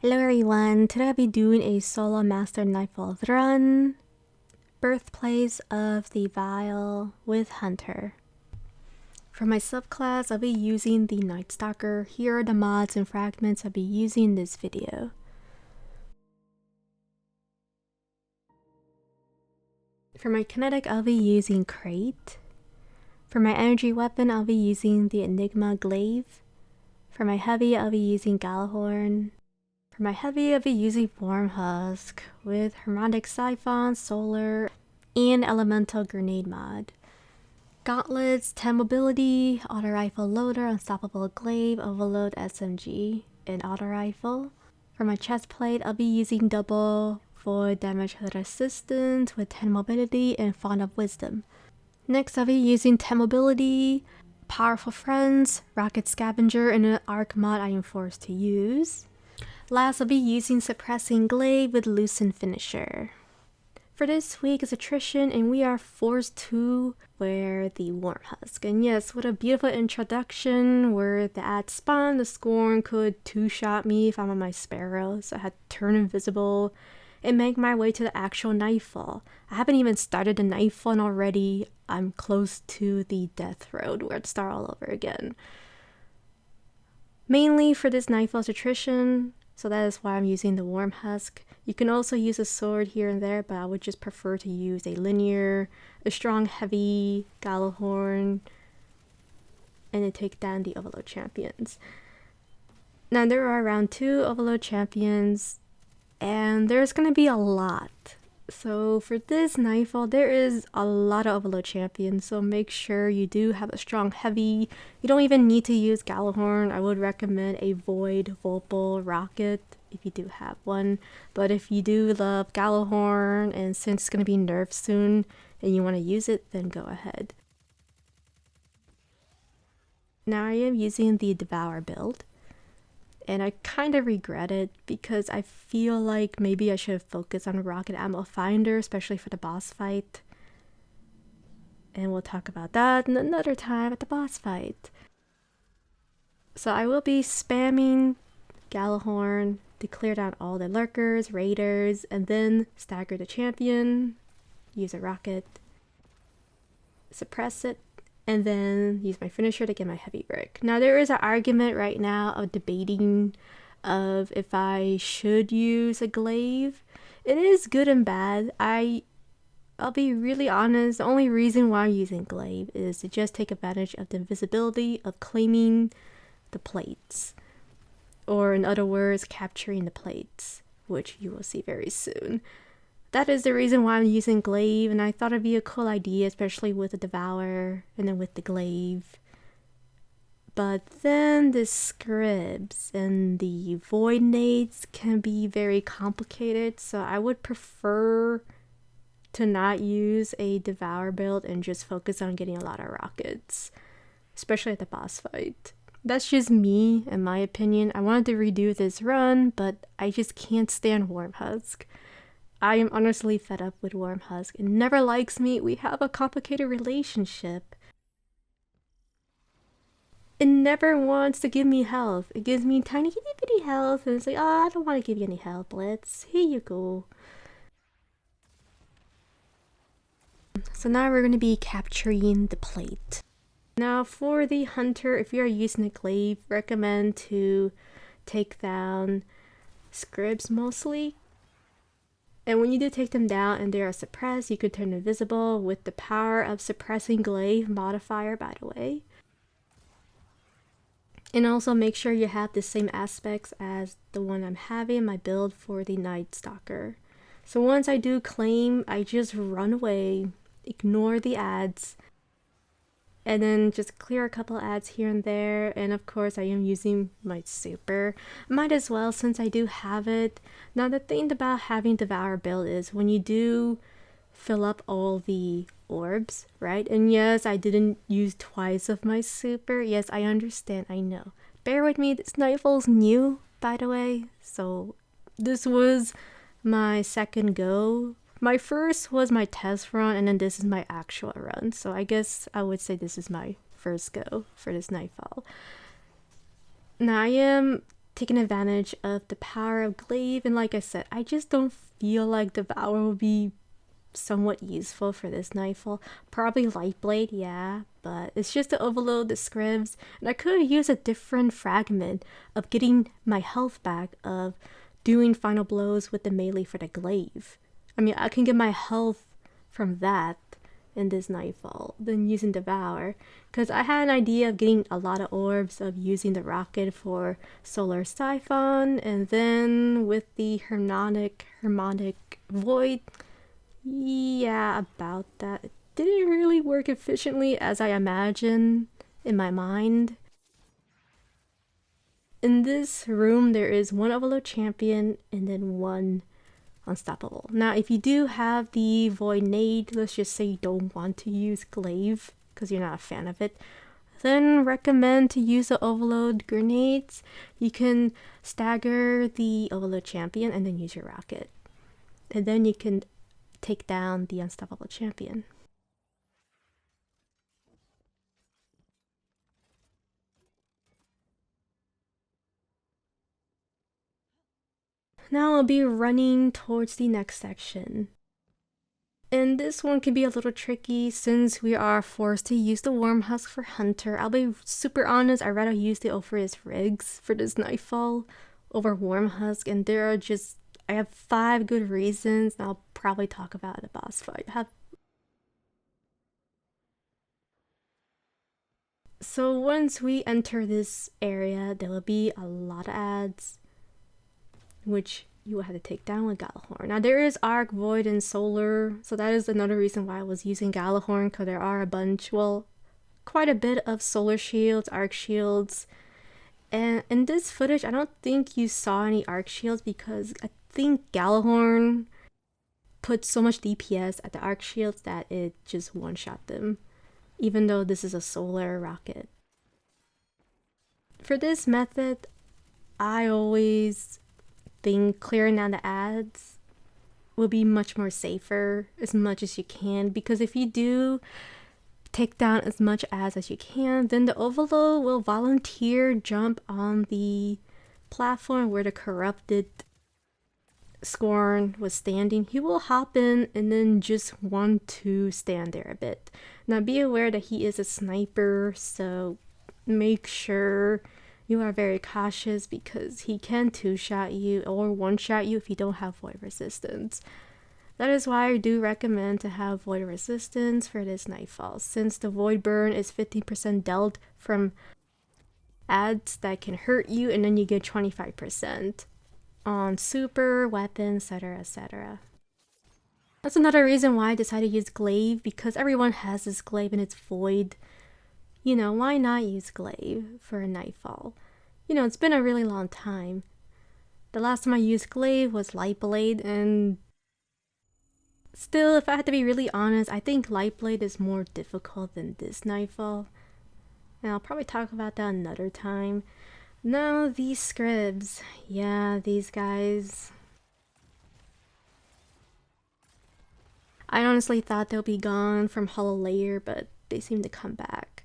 Hello everyone, today I'll be doing a solo master Nightfall run, Birthplace of the Vile with Hunter. For my subclass, I'll be using the Night Stalker. Here are the mods and fragments I'll be using in this video. For my kinetic, I'll be using Krait. For my energy weapon, I'll be using the Enigma glaive. For my heavy, I'll be using Gjallarhorn. For my heavy, I'll be using Wormhusk with Harmonic Siphon, Solar, and Elemental Grenade mod. Gauntlets, 10 mobility, auto rifle loader, unstoppable glaive, overload SMG, and auto rifle. For my chest plate, I'll be using double for damage resistance with 10 mobility and Font of Wisdom. Next, I'll be using 10 mobility, Powerful Friends, Rocket Scavenger, and an arc mod I am forced to use. Last, I'll be using Suppressing Glaive with Loosen Finisher. For this week is Attrition, and we are forced to wear the Wormhusk. And yes, what a beautiful introduction where the ad spawn, the Scorn could two-shot me if I'm on my Sparrow, so I had to turn invisible and make my way to the actual Nightfall. I haven't even started the Nightfall and already I'm close to the Death Road where to start all over again. Mainly for this Nightfall's Attrition, so that is why I'm using the Wormhusk. You can also use a sword here and there, but I would just prefer to use a linear, a strong heavy Gjallarhorn, and then take down the Overload champions. Now there are around 2 Overload champions, and there's gonna be a lot. So for this Nightfall, there is a lot of Overload champions, so make sure you do have a strong heavy. You don't even need to use Gjallarhorn. I would recommend a Void Volpal Rocket if you do have one. But if you do love Gjallarhorn, and since it's going to be nerfed soon and you want to use it, then go ahead. Now I am using the Devour build. And I kind of regret it because I feel like maybe I should have focused on rocket ammo finder, especially for the boss fight. And we'll talk about that another time at the boss fight. So I will be spamming Gjallarhorn to clear down all the lurkers, raiders, and then stagger the champion, use a rocket, suppress it, and then use my finisher to get my heavy brick. Now there is an argument right now of debating of if I should use a glaive. It is good and bad. I'll be really honest, the only reason why I'm using glaive is to just take advantage of the invisibility of claiming the plates. Or in other words, capturing the plates, which you will see very soon. That is the reason why I'm using glaive, and I thought it'd be a cool idea, especially with the devour and then with the glaive. But then the scribs and the void nades can be very complicated, so I would prefer to not use a devour build and just focus on getting a lot of rockets, especially at the boss fight. That's just me, in my opinion. I wanted to redo this run, but I just can't stand Wormhusk. I am honestly fed up with Wormhusk. It never likes me. We have a complicated relationship. It never wants to give me health. It gives me tiny itty bitty health and it's like, oh, I don't want to give you any health, Blitz. Here you go. So now we're going to be capturing the plate. Now for the hunter, if you are using a glaive, recommend to take down scribs mostly. And when you do take them down and they are suppressed, you could turn invisible with the power of Suppressing Glaive modifier, by the way. And also make sure you have the same aspects as the one I'm having in my build for the Night Stalker. So once I do claim, I just run away, ignore the ads, and then just clear a couple ads here and there. And of course I am using my super. Might as well since I do have it. Now the thing about having Devour build is when you do fill up all the orbs, right? And yes, I didn't use twice of my super. Yes, I understand, I know. Bear with me, this Nightfall's new, by the way. So this was my second go. My first was my test run, and then this is my actual run. So I guess I would say this is my first go for this Nightfall. Now I am taking advantage of the power of glaive, and like I said, I just don't feel like devour will be somewhat useful for this Nightfall. Probably Lightblade, yeah, but it's just to overload the scribs, and I could use a different fragment of getting my health back, of doing final blows with the melee for the glaive. I mean, I can get my health from that in this Nightfall than using devour, because I had an idea of getting a lot of orbs, of using the rocket for solar siphon, and then with the harmonic void, yeah, about that. It didn't really work efficiently as I imagined in my mind. In this room, there is one Overload champion and then one unstoppable. Now, if you do have the void nade, let's just say you don't want to use glaive because you're not a fan of it, then recommend to use the overload grenades. You can stagger the overload champion and then use your rocket, and then you can take down the unstoppable champion. Now I'll be running towards the next section. And this one can be a little tricky since we are forced to use the Wormhusk for Hunter. I'll be super honest, I'd rather use the Ophiris Rigs for this Nightfall over Wormhusk, and I have 5 good reasons, and I'll probably talk about the boss fight. So once we enter this area, there will be a lot of ads, which you will have to take down with Gjallarhorn. Now there is Arc, Void, and Solar, so that is another reason why I was using Gjallarhorn, because there are a bunch, well, quite a bit of Solar shields, Arc shields. And in this footage, I don't think you saw any Arc shields because I think Gjallarhorn put so much DPS at the Arc shields that it just one-shot them, even though this is a Solar rocket. For this method, I always think clearing down the ads will be much more safer as much as you can, because if you do take down as much ads as you can, then the overload will volunteer jump on the platform where the corrupted Scorn was standing. He will hop in and then just want to stand there a bit. Now be aware that he is a sniper, so make sure you are very cautious because he can 2-shot you or 1-shot you if you don't have void resistance. That is why I do recommend to have void resistance for this Nightfall, since the void burn is 50% dealt from ads that can hurt you, and then you get 25% on super, weapons, etc, etc. That's another reason why I decided to use glaive, because everyone has this glaive and it's void. You know, why not use glaive for a Nightfall? You know, it's been a really long time. The last time I used glaive was Lightblade, and still, if I had to be really honest, I think Lightblade is more difficult than this Nightfall. And I'll probably talk about that another time. Now, these scribs. Yeah, these guys. I honestly thought they'll be gone from Hollow Layer, but they seem to come back.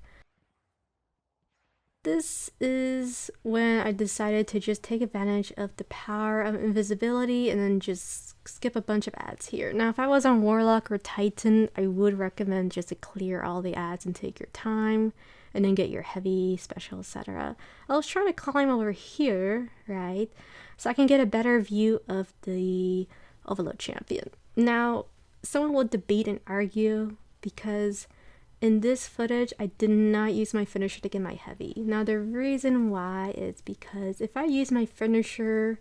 This is when I decided to just take advantage of the power of invisibility and then just skip a bunch of ads here. Now, if I was on Warlock or Titan, I would recommend just to clear all the ads and take your time and then get your heavy, special, etc. I was trying to climb over here, right? So I can get a better view of the Overload champion. Now, someone will debate and argue because in this footage, I did not use my finisher to get my heavy. Now, the reason why is because if I use my finisher,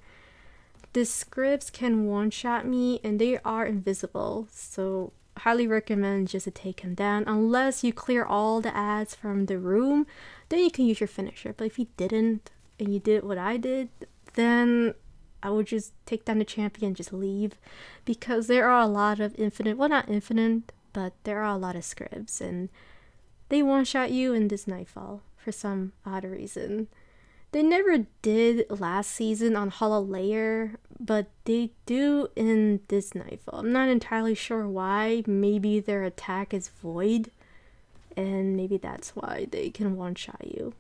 the scripts can one-shot me and they are invisible. So, highly recommend just to take him down. Unless you clear all the ads from the room, then you can use your finisher. But if you didn't, and you did what I did, then I would just take down the champion and just leave. Because there are a lot of infinite, well, not infinite, but there are a lot of scribs, and they one-shot you in this Nightfall for some odd reason. They never did last season on Hollow Layer, but they do in this Nightfall. I'm not entirely sure why. Maybe their attack is void, and maybe that's why they can one-shot you.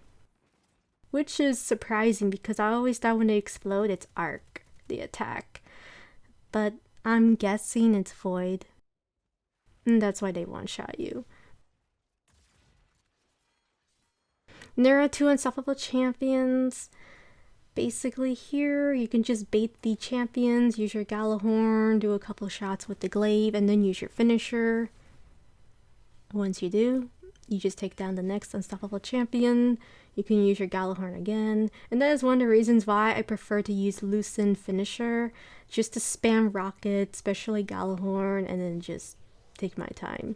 which is surprising because I always thought when they explode it's arc, the attack. But I'm guessing it's void. And that's why they one-shot you. There are 2 unstoppable champions. Basically here, you can just bait the champions, use your Gjallarhorn, do a couple shots with the glaive, and then use your finisher. Once you do, you just take down the next unstoppable champion. You can use your Gjallarhorn again. And that is one of the reasons why I prefer to use Lucent finisher, just to spam rockets, especially Gjallarhorn, and then just take my time.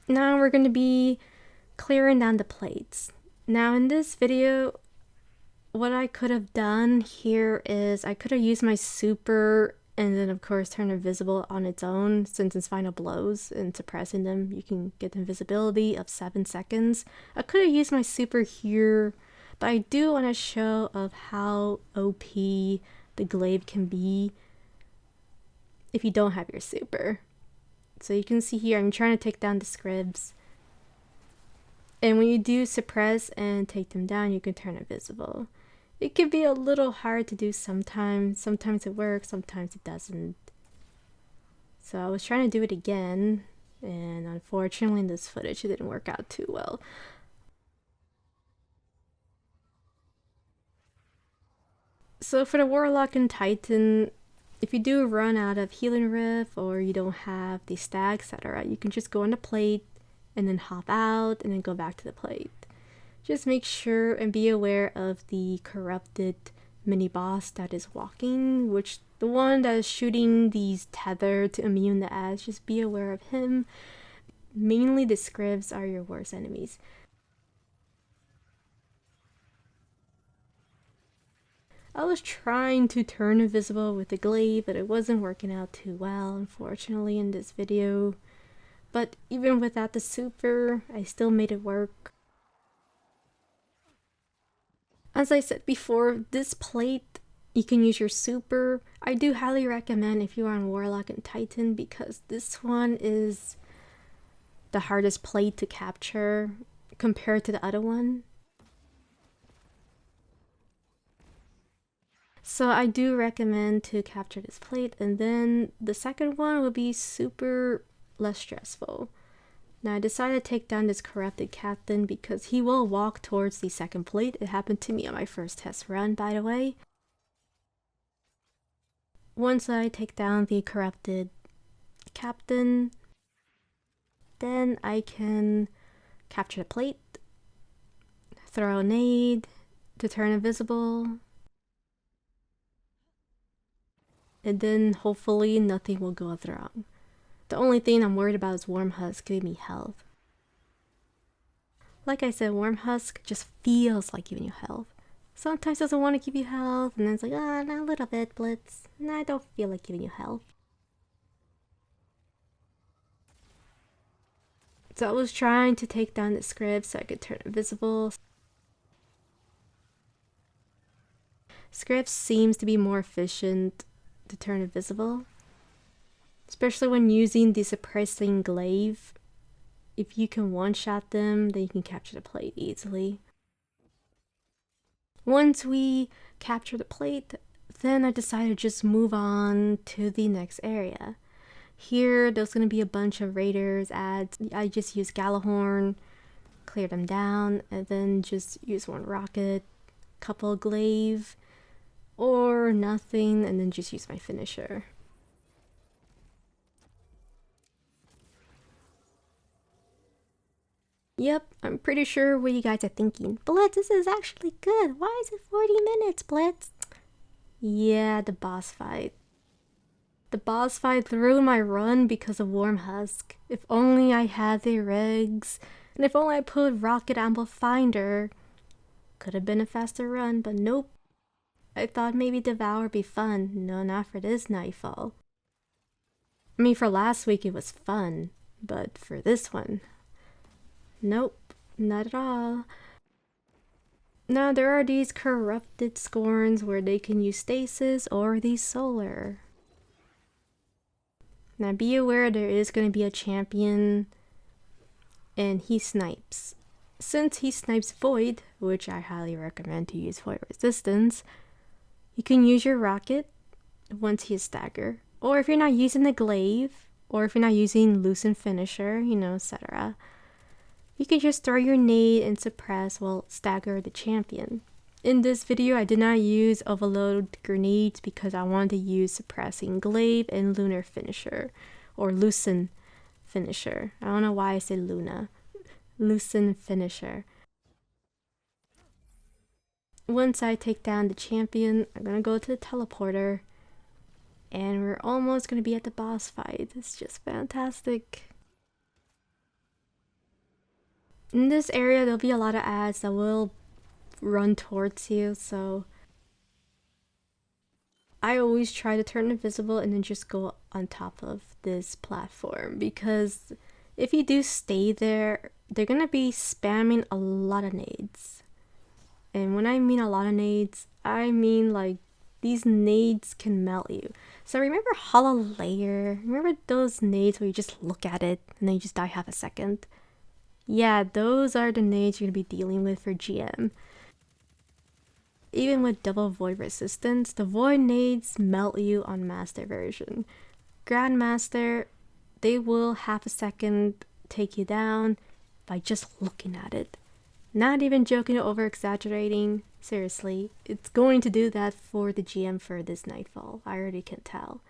Now we're going to be clearing down the plates. Now in this video, what I could have done here is I could have used my super and then of course turn invisible on its own, since it's final blows and suppressing them you can get invisibility of 7 seconds. I could have used my super here, but I do want to show of how OP the glaive can be if you don't have your super. So you can see here I'm trying to take down the scribs. And when you do suppress and take them down, you can turn invisible. It can be a little hard to do sometimes. Sometimes it works, sometimes it doesn't. So I was trying to do it again, and unfortunately in this footage it didn't work out too well. So for the Warlock and Titan, if you do run out of healing riff or you don't have the stag, etc., you can just go on the plate and then hop out and then go back to the plate. Just make sure and be aware of the corrupted mini boss that is walking, which the one that is shooting these tether to immune the ads, just be aware of him. Mainly the scribs are your worst enemies. I was trying to turn invisible with the glaive, but it wasn't working out too well, unfortunately, in this video. But even without the super, I still made it work. As I said before, this plate, you can use your super. I do highly recommend if you are on Warlock and Titan, because this one is the hardest plate to capture compared to the other one. So I do recommend to capture this plate, and then the second one will be super less stressful. Now I decided to take down this corrupted captain because he will walk towards the second plate. It happened to me on my first test run, by the way. Once I take down the corrupted captain, then I can capture the plate, throw a nade to turn invisible, and then hopefully nothing will go wrong. The only thing I'm worried about is Wormhusk giving me health. Like I said, Wormhusk just feels like giving you health. Sometimes it doesn't want to give you health, and then it's like, ah, not a little bit, Blitz. Nah, I don't feel like giving you health. So I was trying to take down the script so I could turn invisible. Script seems to be more efficient to turn invisible, especially when using the suppressing glaive. If you can one-shot them, then you can capture the plate easily. Once we capture the plate, then I decided to just move on to the next area. Here, there's going to be a bunch of raiders ads. I just use Gjallarhorn, clear them down, and then just use one rocket, couple glaive, or nothing, and then just use my finisher. Yep, I'm pretty sure what you guys are thinking. Blitz, this is actually good. Why is it 40 minutes, Blitz? Yeah, the boss fight. The boss fight threw my run because of Wormhusk. If only I had the regs, and if only I put Rocket Amble Finder, could have been a faster run, but nope. I thought maybe Devour would be fun. No, not for this Nightfall. I mean, for last week it was fun, but for this one, nope, not at all. Now there are these corrupted Scorns where they can use stasis or the solar. Now be aware there is going to be a champion and he snipes. Since he snipes Void, which I highly recommend to use Void Resistance, you can use your rocket once he is staggered. Or if you're not using the glaive, or if you're not using Loosen Finisher, etc., you can just throw your nade and suppress while stagger the champion. In this video, I did not use overload grenades because I wanted to use suppressing glaive and lunar finisher, or loosen finisher. I don't know why I say Luna. Loosen finisher. Once I take down the champion, I'm gonna go to the teleporter, and we're almost gonna be at the boss fight. It's just fantastic. In this area, there'll be a lot of ads that will run towards you, so I always try to turn invisible and then just go on top of this platform, because if you do stay there, they're gonna be spamming a lot of nades. And when I mean a lot of nades, I mean like these nades can melt you. So remember Hollow Layer? Remember those nades where you just look at it and then you just die half a second? Yeah, those are the nades you're gonna be dealing with for GM. Even with double void resistance, the void nades melt you on master version. Grandmaster, they will half a second take you down by just looking at it. Not even joking or over exaggerating. Seriously, it's going to do that for the GM for this Nightfall. I already can tell.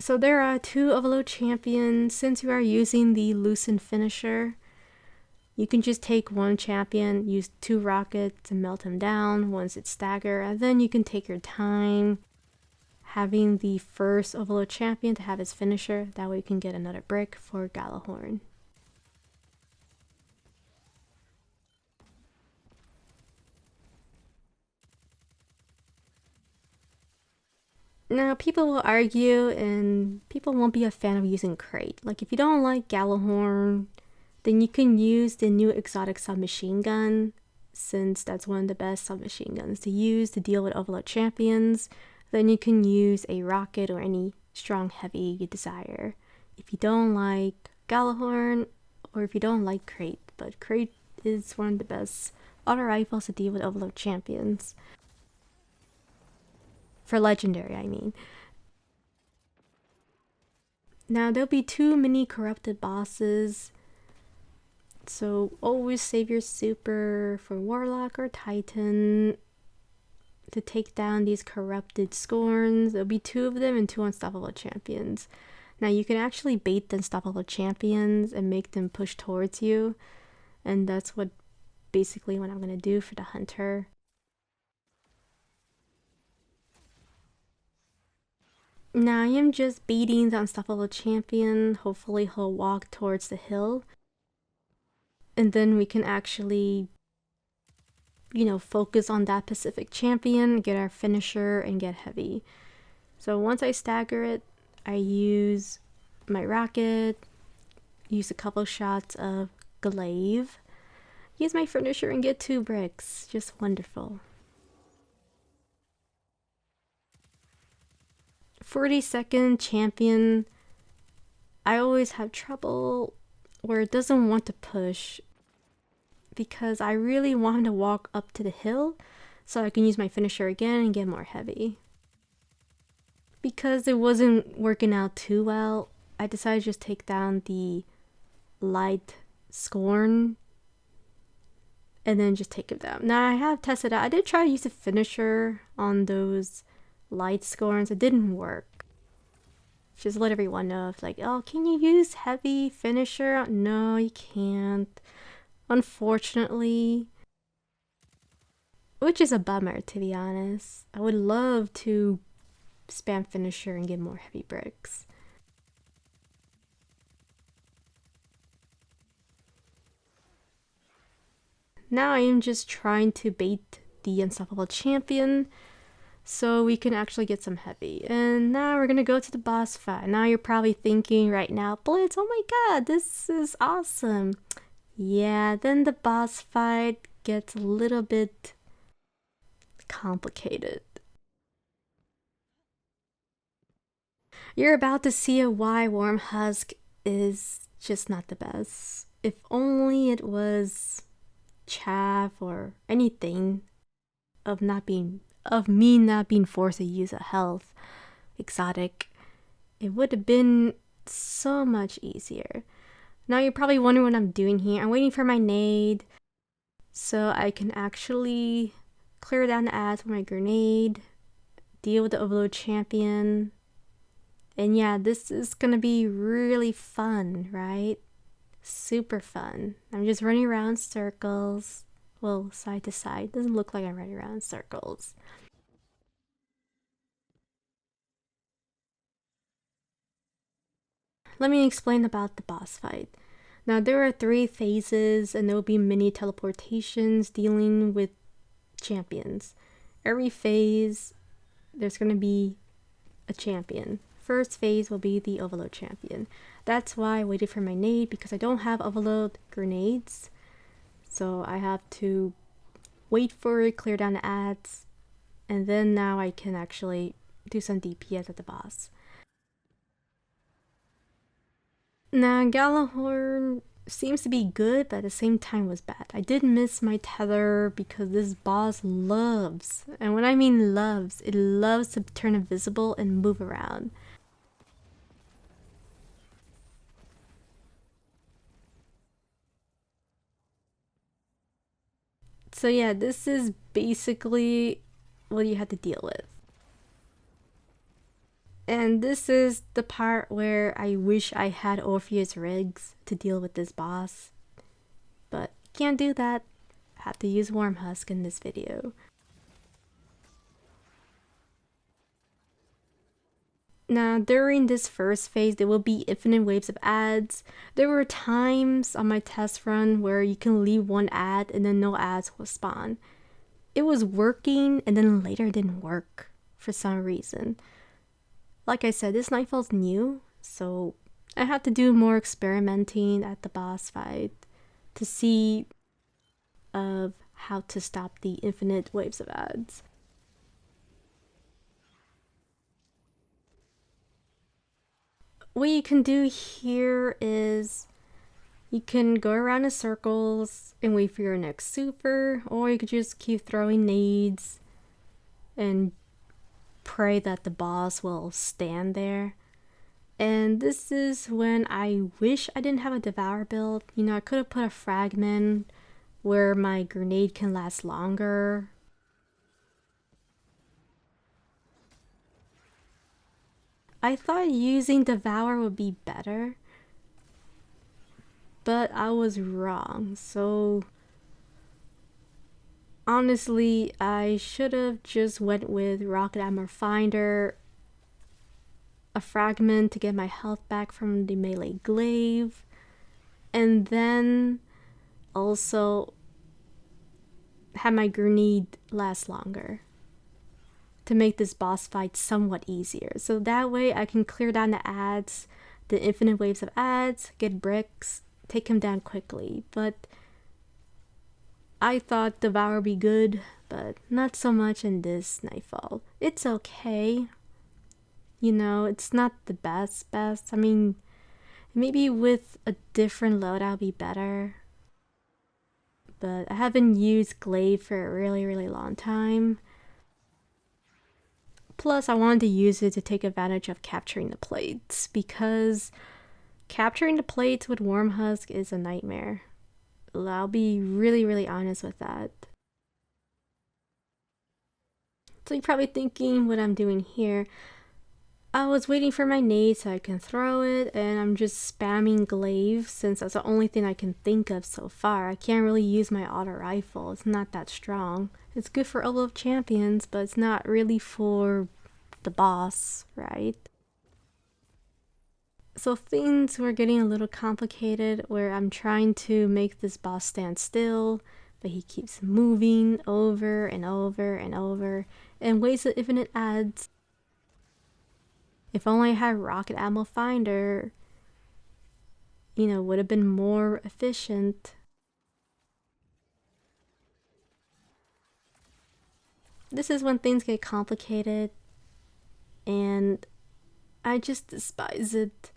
So there are 2 overload champions. Since you are using the loosen finisher, you can just take 1 champion, use 2 rockets to melt him down once it's staggered, and then you can take your time having the first overload champion to have his finisher. That way you can get another brick for Gjallarhorn. Now, people will argue and people won't be a fan of using Krait. Like, if you don't like Gjallarhorn, then you can use the new exotic submachine gun, since that's one of the best submachine guns to use to deal with overload champions. Then you can use a rocket or any strong heavy you desire. If you don't like Gjallarhorn, or if you don't like Krait, but Krait is one of the best auto rifles to deal with overload champions. For legendary, I mean. Now, there'll be 2 mini corrupted bosses, so always save your super for Warlock or Titan to take down these corrupted Scorns. There'll be 2 of them and 2 unstoppable champions. Now, you can actually bait the unstoppable champions and make them push towards you, and that's basically what I'm gonna do for the hunter. Now I am just baiting the unstoppable champion. Hopefully he'll walk towards the hill. And then we can actually, focus on that specific champion, get our finisher, and get heavy. So once I stagger it, I use my rocket, use a couple shots of glaive, use my finisher, and get 2 bricks. Just wonderful. 40-second champion, I always have trouble where it doesn't want to push, because I really want to walk up to the hill so I can use my finisher again and get more heavy. Because it wasn't working out too well, I decided to just take down the light Scorn and then just take him down. Now I have tested out. I did try to use the finisher on those light Scorns. It didn't work. Just let everyone know, if like, oh, can you use heavy finisher? No, you can't, unfortunately, which is a bummer, to be honest. I would love to spam finisher and get more heavy bricks. Now I am just trying to bait the unstoppable champion so we can actually get some heavy. And now we're gonna go to the boss fight. Now you're probably thinking right now, Blitz, oh my god, this is awesome. Yeah, then the boss fight gets a little bit complicated. You're about to see why Wormhusk is just not the best. If only it was chaff or anything of me not being forced to use a health exotic, it would have been so much easier. Now you're probably wondering what I'm doing here. I'm waiting for my nade so I can actually clear down the ads with my grenade, deal with the overload champion. And yeah, this is gonna be really fun, right? Super fun. I'm just running around circles. Well, side to side. Doesn't look like I'm running around in circles. Let me explain about the boss fight. Now, there are 3 phases, and there will be mini teleportations dealing with champions. Every phase, there's going to be a champion. First phase will be the overload champion. That's why I waited for my nade, because I don't have overload grenades. So I have to wait for it, clear down the ads, and then now I can actually do some DPS at the boss. Now, Gjallarhorn seems to be good, but at the same time was bad. I did miss my tether because this boss loves, and when I mean loves, it loves to turn invisible and move around. So yeah, this is basically what you have to deal with. And this is the part where I wish I had Orpheus rigs to deal with this boss. But can't do that. I have to use Wormhusk in this video. Now, during this first phase, there will be infinite waves of ads. There were times on my test run where you can leave one ad and then no ads will spawn. It was working and then later it didn't work for some reason. Like I said, this Nightfall's new, so I had to do more experimenting at the boss fight to see of how to stop the infinite waves of ads. What you can do here is you can go around in circles and wait for your next super, or you could just keep throwing nades and pray that the boss will stand there. And this is when I wish I didn't have a devour build. You know, I could have put a fragment where my grenade can last longer. I thought using devour would be better, but I was wrong. So honestly, I should have just went with rocket armor finder, a fragment to get my health back from the melee glaive, and then also have my grenade last longer to make this boss fight somewhat easier. So that way I can clear down the ads, the infinite waves of ads, get bricks, take him down quickly. But I thought Devour would be good, but not so much in this Nightfall. It's okay. You know, it's not the best. I mean, maybe with a different loadout would be better. But I haven't used glaive for a really long time. Plus, I wanted to use it to take advantage of capturing the plates, because capturing the plates with Wormhusk is a nightmare. I'll be really honest with that. So you're probably thinking what I'm doing here. I was waiting for my nade so I can throw it, and I'm just spamming glaive since that's the only thing I can think of so far. I can't really use my auto rifle. It's not that strong. It's good for Ordeal of Champions, but it's not really for the boss, right? So things were getting a little complicated where I'm trying to make this boss stand still, but he keeps moving over and over and wastes infinite ads. If only I had rocket ammo finder, you know, would have been more efficient. This is when things get complicated, and I just despise it.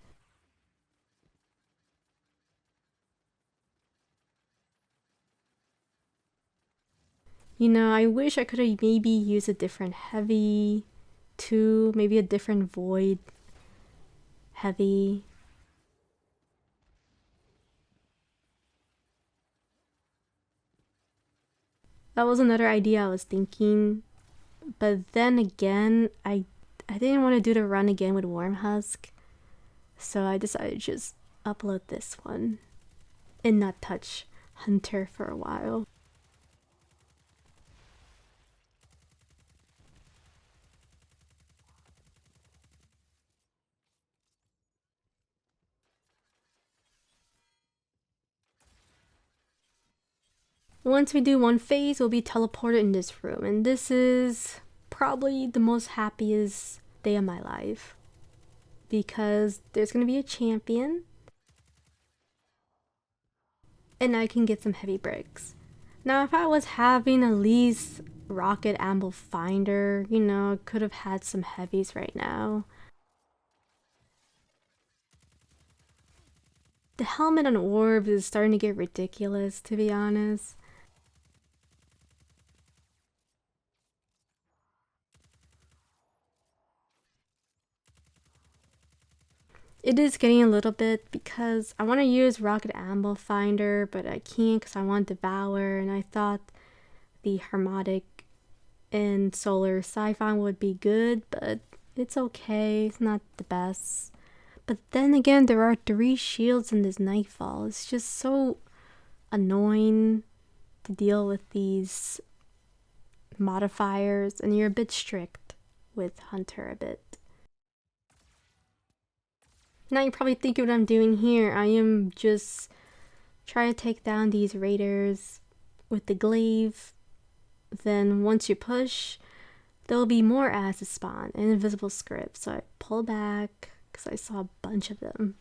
You know, I wish I could have maybe used a different heavy too, maybe a different void heavy. That was another idea I was thinking, but then again, I didn't want to do the run again with Wormhusk, so I decided to just upload this one and not touch Hunter for a while. Once we do one phase, we'll be teleported in this room, and this is probably the most happiest day of my life because there's gonna be a champion and I can get some heavy bricks. Now, if I was having at least rocket ammo finder, you know, could have had some heavies right now. The helmet on orbs is starting to get ridiculous, to be honest. It is getting a little bit because I want to use rocket ammo finder, but I can't because I want devour, and I thought the harmonic and solar sci-fi would be good, but it's okay. It's not the best. But then again, there are 3 shields in this Nightfall. It's just so annoying to deal with these modifiers, and you're a bit strict with Hunter a bit. Now you're probably thinking what I'm doing here. I am just trying to take down these raiders with the glaive. Then once you push, there'll be more ads to spawn and invisible scripts. So I pull back because I saw a bunch of them.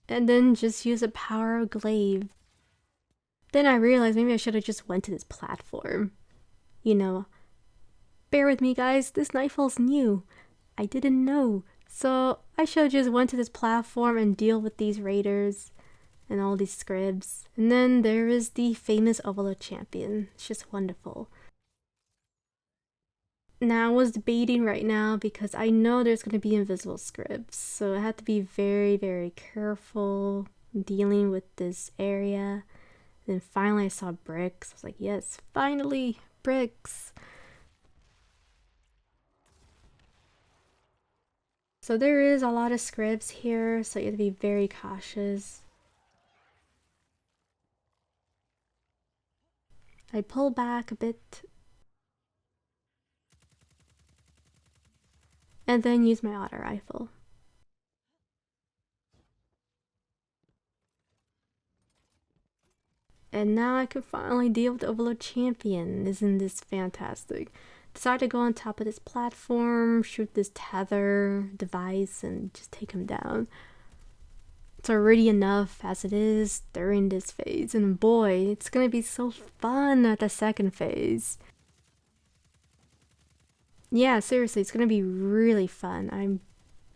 And then just use the power of glaive. Then I realized maybe I should have just went to this platform. You know, bear with me guys, this Nightfall's new. I didn't know. So I should have just went to this platform and deal with these raiders and all these scribs. And then there is the famous Overlord champion. It's just wonderful. Now I was debating right now because I know there's going to be invisible scribs. So I had to be very, very careful dealing with this area. Then finally I saw bricks. I was like, yes, finally, bricks. So there is a lot of scribs here, so you have to be very cautious. I pull back a bit. And then use my auto rifle. And now I can finally deal with the Overlord champion. Isn't this fantastic? Decide to go on top of this platform, shoot this tether device, and just take him down. It's already enough as it is during this phase, and boy, it's gonna be so fun at the second phase. Yeah, seriously, it's gonna be really fun. I'm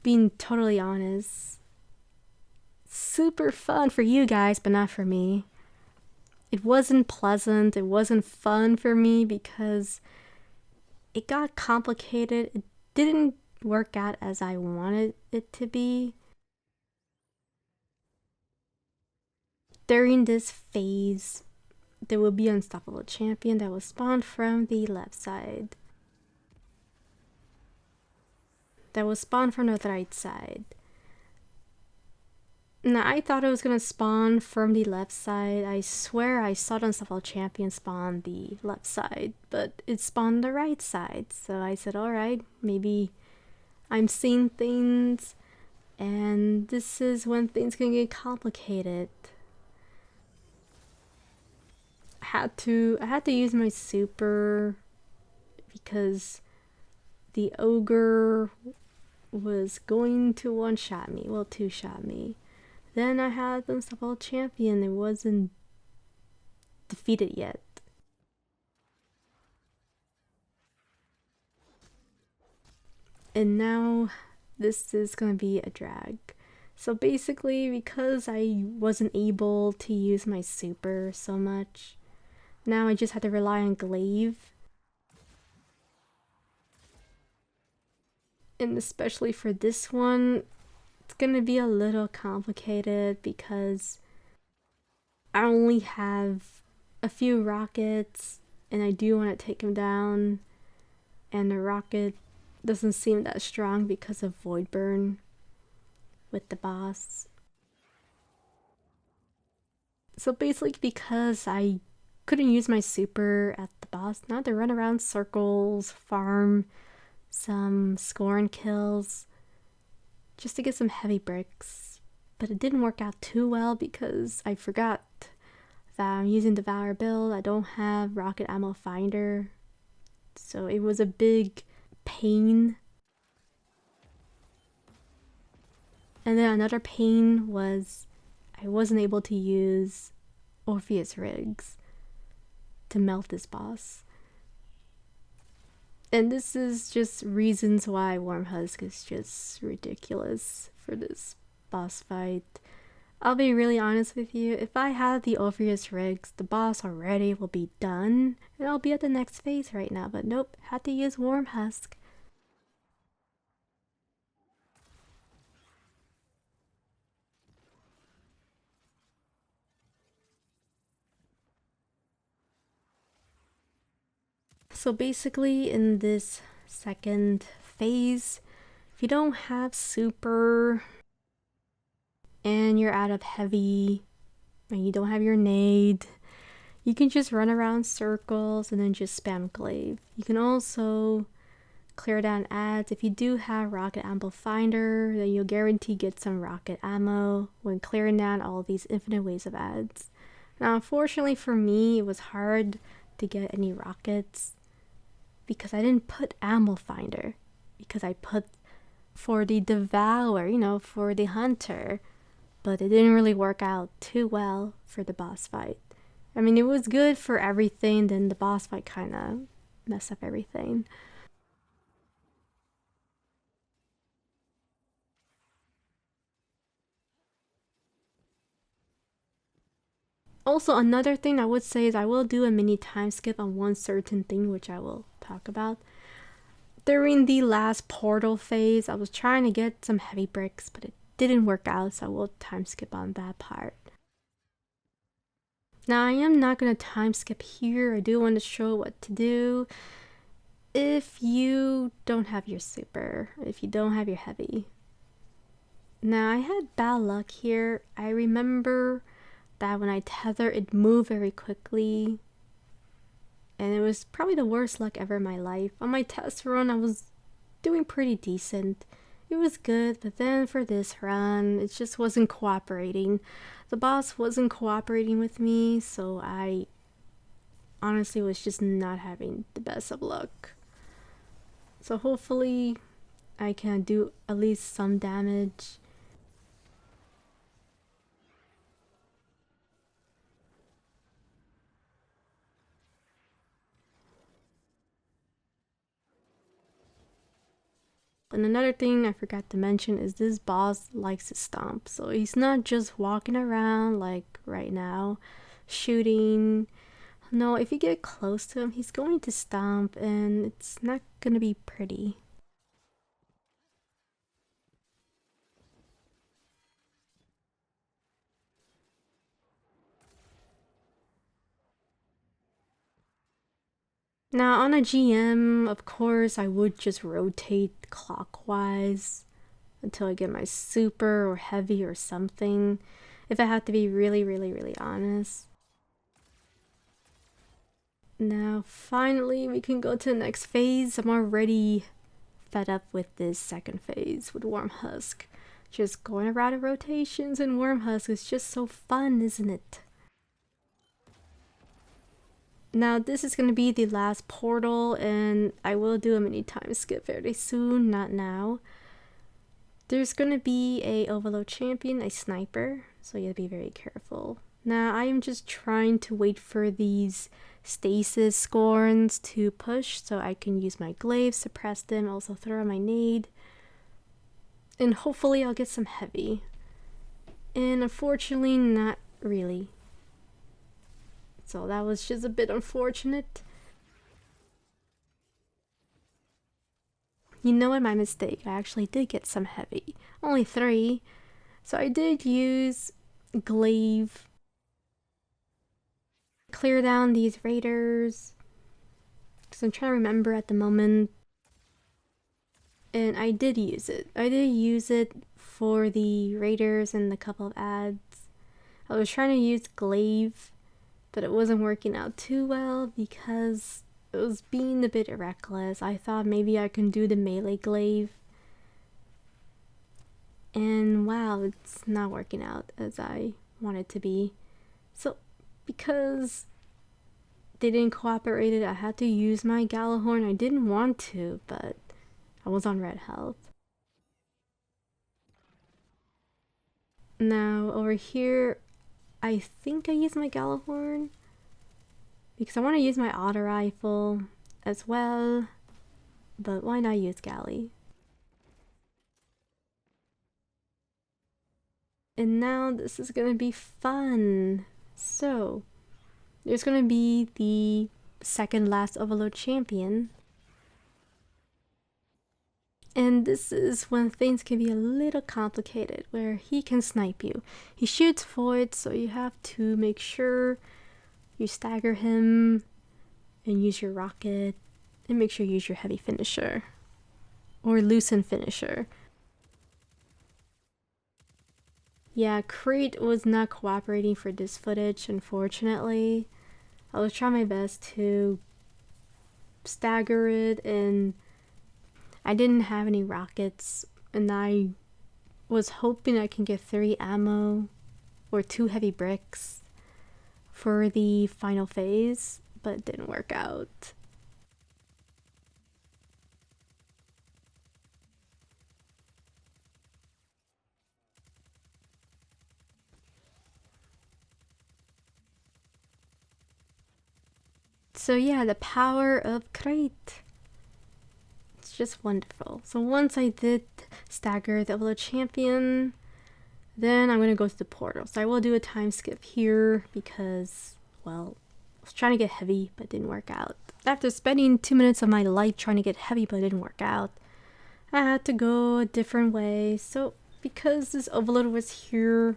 being totally honest. Super fun for you guys, but not for me. It wasn't pleasant, it wasn't fun for me because it got complicated. It didn't work out as I wanted it to be. During this phase, there will be an unstoppable champion that will spawn from the left side. That will spawn from the right side. Now, I thought it was gonna spawn from the left side. I swear I saw the unstoppable champion spawn the left side, but it spawned the right side. So I said, alright, maybe I'm seeing things, and this is when things can get complicated. I had to use my super because the ogre was going to one-shot me, well, two-shot me. Then I had the unstoppable champion. It wasn't defeated yet. And now this is gonna be a drag. So basically, because I wasn't able to use my super so much, now I just had to rely on glaive. And especially for this one, it's gonna be a little complicated because I only have a few rockets and I do want to take him down, and the rocket doesn't seem that strong because of void burn with the boss. So basically, because I couldn't use my super at the boss, now to run around circles, farm some Scorn kills just to get some heavy bricks. But it didn't work out too well because I forgot that I'm using devour build. I don't have rocket ammo finder, so it was a big pain. And then another pain was I wasn't able to use Orpheus rigs to melt this boss. And this is just reasons why Wormhusk is just ridiculous for this boss fight. I'll be really honest with you, if I had the Orpheus rigs, the boss already will be done, and I'll be at the next phase right now, but nope, had to use Wormhusk. So basically, in this second phase, if you don't have super and you're out of heavy and you don't have your nade, you can just run around circles and then just spam glaive. You can also clear down ads. If you do have rocket ammo finder, then you'll guarantee get some rocket ammo when clearing down all these infinite waves of ads. Now unfortunately for me, it was hard to get any rockets because I didn't put ammo finder, because I put for the devour, you know, for the hunter, but it didn't really work out too well for the boss fight. I mean, it was good for everything, then the boss fight kind of messed up everything. Also, another thing I would say is I will do a mini time skip on one certain thing, which I will talk about. During the last portal phase, I was trying to get some heavy bricks, but it didn't work out, so I will time skip on that part. Now, I am not going to time skip here. I do want to show what to do if you don't have your super, if you don't have your heavy. Now, I had bad luck here. I remember that when I tether, it moved very quickly, and it was probably the worst luck ever in my life. On my test run, I was doing pretty decent. It was good, but then for this run, it just wasn't cooperating. The boss wasn't cooperating with me, so I honestly was just not having the best of luck. So hopefully I can do at least some damage. And another thing I forgot to mention is this boss likes to stomp. So he's not just walking around like right now, shooting. No, if you get close to him, he's going to stomp and it's not going to be pretty. Now on a GM, of course, I would just rotate clockwise until I get my super or heavy or something, if I have to be really honest. Now finally we can go to the next phase. I'm already fed up with this second phase with Wormhusk. Just going around in rotations and Wormhusk is just so fun, isn't it? Now this is going to be the last portal, and I will do a mini time skip very soon, not now. There's going to be a overload champion, a sniper, so you have to be very careful. Now I am just trying to wait for these stasis scorns to push so I can use my glaive, suppress them, also throw my nade, and hopefully I'll get some heavy. And unfortunately, not really. So that was just a bit unfortunate. You know what, my mistake, I actually did get some heavy. Only 3. So I did use glaive. Clear down these raiders. Because I'm trying to remember at the moment. And I did use it. I did use it for the raiders and a couple of ads. I was trying to use glaive, but it wasn't working out too well because it was being a bit reckless. I thought maybe I can do the melee glaive. And wow, it's not working out as I want it to be. So because they didn't cooperate, I had to use my Gjallarhorn. I didn't want to, but I was on red health. Now over here, I think I used my Gjallarhorn because I want to use my auto rifle as well, but why not use Gally? And now this is gonna be fun. So there's gonna be the second last Overload champion. And this is when things can be a little complicated, where he can snipe you. He shoots voids, so you have to make sure you stagger him and use your rocket, and make sure you use your heavy finisher or loosen finisher. Yeah, Krait was not cooperating for this footage, unfortunately. I was trying my best to stagger it, and I didn't have any rockets, and I was hoping I can get 3 ammo or 2 heavy bricks for the final phase, but it didn't work out. So yeah, the power of Krait. It's just wonderful. So once I did stagger the Overload champion, then I'm going to go to the portal. So I will do a time skip here because, well, I was trying to get heavy, but it didn't work out. After spending 2 minutes of my life trying to get heavy, but it didn't work out, I had to go a different way. So because this Overload was here,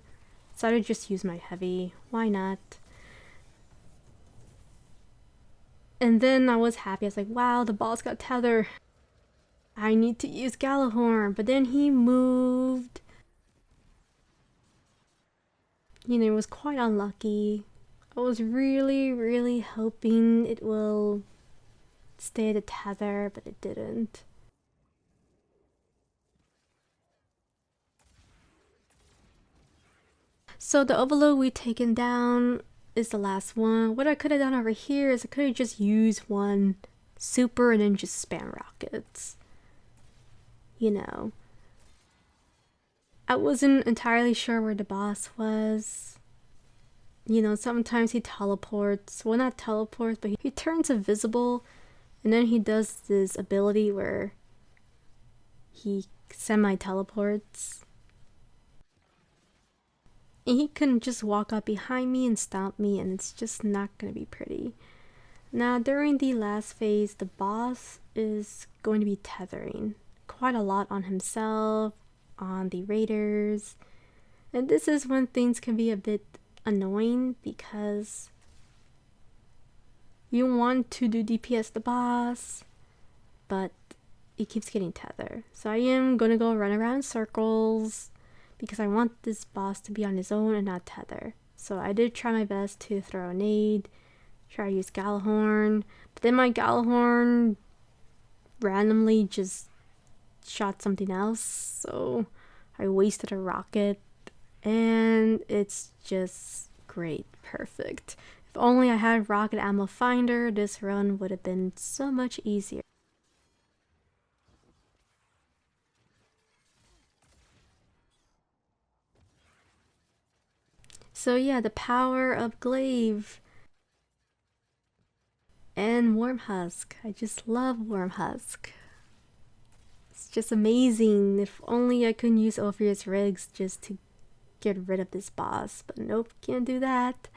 I decided to just use my heavy. Why not? And then I was happy. I was like, wow, the boss got tether. I need to use Gjallarhorn. But then he moved. You know, it was quite unlucky. I was really hoping it will stay at the tether, but it didn't. So the Overload we taken down is the last one. What I could have done over here is I could have just used one super and then just spam rockets. You know. I wasn't entirely sure where the boss was. You know, sometimes he teleports. Well, not teleports, but he turns invisible. And then he does this ability where he semi-teleports. And he can just walk up behind me and stomp me, and it's just not going to be pretty. Now, during the last phase, the boss is going to be tethering quite a lot on himself, on the raiders. And this is when things can be a bit annoying because you want to do DPS the boss, but it keeps getting tethered. So I am going to go run around in circles because I want this boss to be on his own and not tether. So I did try my best to throw a nade, try to use Gjallarhorn, but then my Gjallarhorn randomly just shot something else, so I wasted a rocket, and it's just great, perfect. If only I had rocket ammo finder, this run would have been so much easier. So yeah, the power of glaive and Wormhusk. I just love Wormhusk. It's just amazing. If only I could use Orpheus rigs just to get rid of this boss, but nope, can't do that.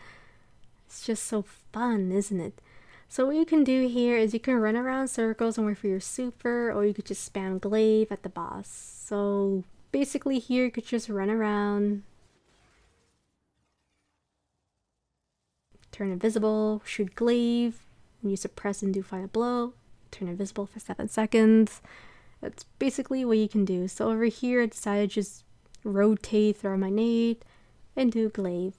It's just so fun, isn't it? So what you can do here is you can run around circles and wait for your super, or you could just spam glaive at the boss. So basically here you could just run around, turn invisible, shoot glaive, and you suppress and do final blow, turn invisible for 7 seconds. That's basically what you can do. So over here I decided to just rotate, throw my nade, and do glaive.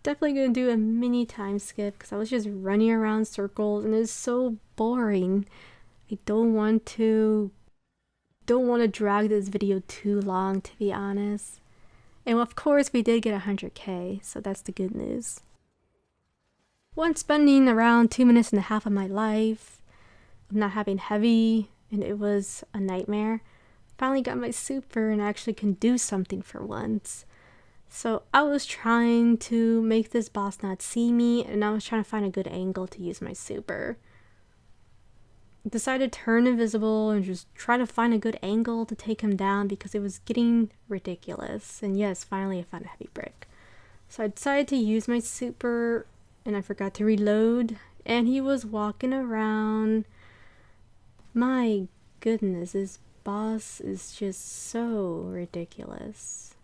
Definitely gonna do a mini time skip because I was just running around circles and it's so boring. I don't want to drag this video too long, to be honest. And of course we did get 100k, so that's the good news. Once spending around 2.5 minutes of my life of not having heavy, and it was a nightmare, finally got my super and I actually can do something for once. So I was trying to make this boss not see me, and I was trying to find a good angle to use my super. Decided to turn invisible and just try to find a good angle to take him down because it was getting ridiculous. And yes, finally I found a heavy brick. So I decided to use my super and I forgot to reload, and he was walking around. My goodness, this boss is just so ridiculous.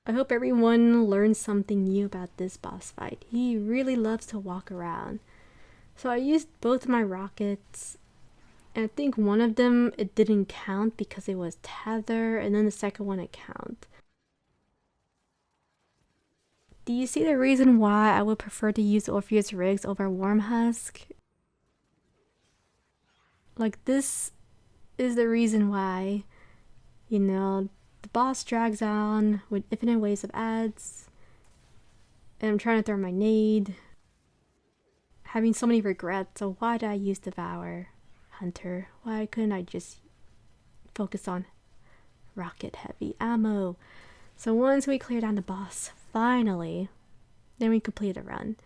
I hope everyone learned something new about this boss fight. He really loves to walk around. So I used both my rockets, and I think one of them it didn't count because it was tether, and then the second one it counted. Do you see the reason why I would prefer to use Orpheus rigs over Wormhusk? Like, this is the reason why, you know, the boss drags on with infinite waves of ads, and I'm trying to throw my nade, having so many regrets. So why did I use Devour Hunter? Why couldn't I just focus on rocket heavy ammo? So once we cleared down the boss, finally, then we completed a run.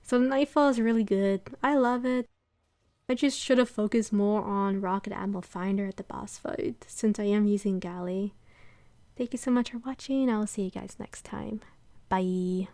So Nightfall is really good. I love it. I just should have focused more on rocket ammo finder at the boss fight, since I am using Galley. Thank you so much for watching. I will see you guys next time. Bye.